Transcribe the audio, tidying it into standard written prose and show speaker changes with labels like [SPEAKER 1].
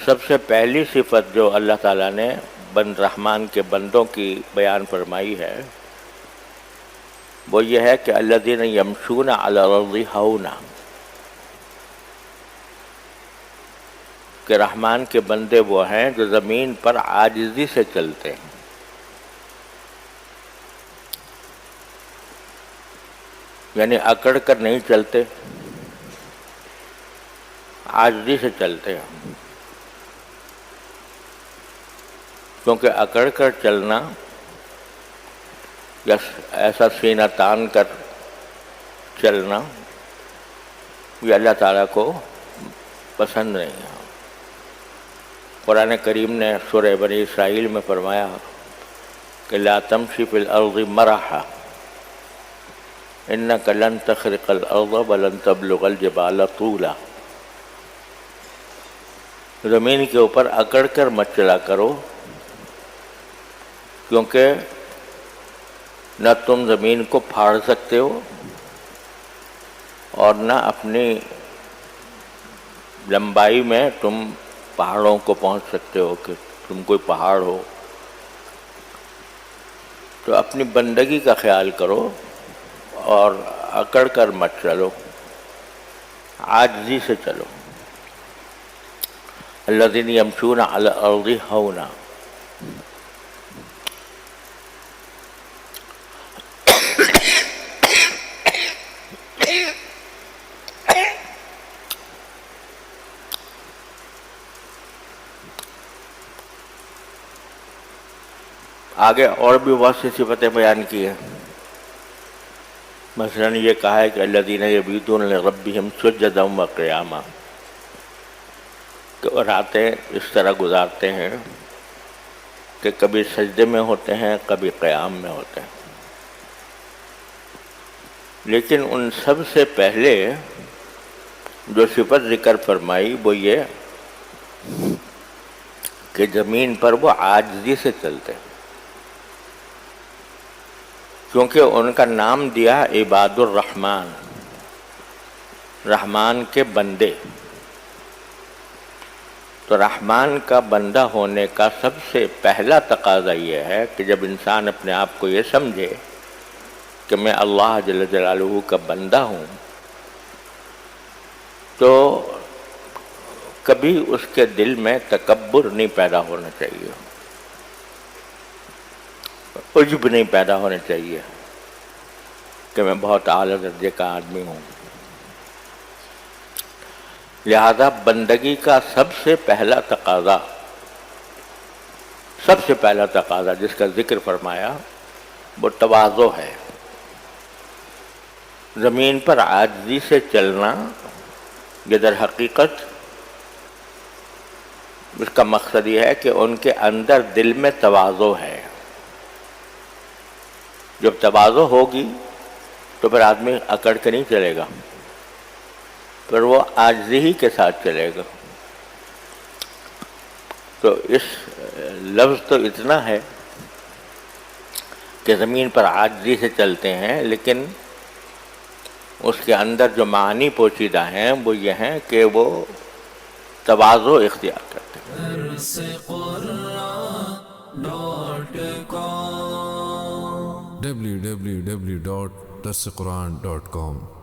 [SPEAKER 1] سب سے پہلی صفت جو اللہ تعالیٰ نے بند رحمان کے بندوں کی بیان فرمائی ہے وہ یہ ہے کہ الذین یمشون علی الارض ہونا، کہ رحمان کے بندے وہ ہیں جو زمین پر عاجزی سے چلتے ہیں. یعنی اکڑ کر نہیں چلتے، عاجزی سے چلتے ہیں. کیونکہ اکڑ کر چلنا یا ایسا سینہ تان کر چلنا یہ اللہ تعالیٰ کو پسند نہیں ہے. قرآن کریم نے سورہ بنی اسرائیل میں فرمایا کہ لا تمشی فی الارض مرحا انک لن تخرق الارض ولن تبلغ الجبال طولا. زمین کے اوپر اکڑ کر مت چلا کرو، کیونکہ نہ تم زمین کو پھاڑ سکتے ہو اور نہ اپنی لمبائی میں تم پہاڑوں کو پہنچ سکتے ہو کہ تم کوئی پہاڑ ہو. تو اپنی بندگی کا خیال کرو اور اکڑ کر مت چلو، عاجزی سے چلو. الذین یمشون علی الارض ہونا. آگے اور بھی بہت سی صفتیں بیان کی ہیں. مثلاً یہ کہا ہے کہ الذین یبیتون لربہم سجدا وقیاما، کہ وہ راتیں اس طرح گزارتے ہیں کہ کبھی سجدے میں ہوتے ہیں کبھی قیام میں ہوتے ہیں. لیکن ان سب سے پہلے جو صفت ذکر فرمائی وہ یہ کہ زمین پر وہ عاجزی سے چلتے ہیں، کیونکہ ان کا نام دیا عباد الرحمن، رحمان کے بندے. تو رحمان کا بندہ ہونے کا سب سے پہلا تقاضا یہ ہے کہ جب انسان اپنے آپ کو یہ سمجھے کہ میں اللہ جل جلالہ کا بندہ ہوں، تو کبھی اس کے دل میں تکبر نہیں پیدا ہونا چاہیے، عجب نہیں پیدا ہونا چاہیے کہ میں بہت اعلیٰ درجے کا آدمی ہوں. لہذا بندگی کا سب سے پہلا تقاضا جس کا ذکر فرمایا وہ تواضع ہے. زمین پر عاجزی سے چلنا یہ در حقیقت اس کا مقصد یہ ہے کہ ان کے اندر دل میں تواضع ہے. جب تواضع ہوگی تو پھر آدمی اکڑ کے نہیں چلے گا، پھر وہ عاجزی ہی کے ساتھ چلے گا. تو اس لفظ تو اتنا ہے کہ زمین پر عاجزی سے چلتے ہیں، لیکن اس کے اندر جو معنی پوشیدہ ہیں وہ یہ ہیں کہ وہ تواضع اختیار کرتے ہیں.
[SPEAKER 2] www.darsequran.com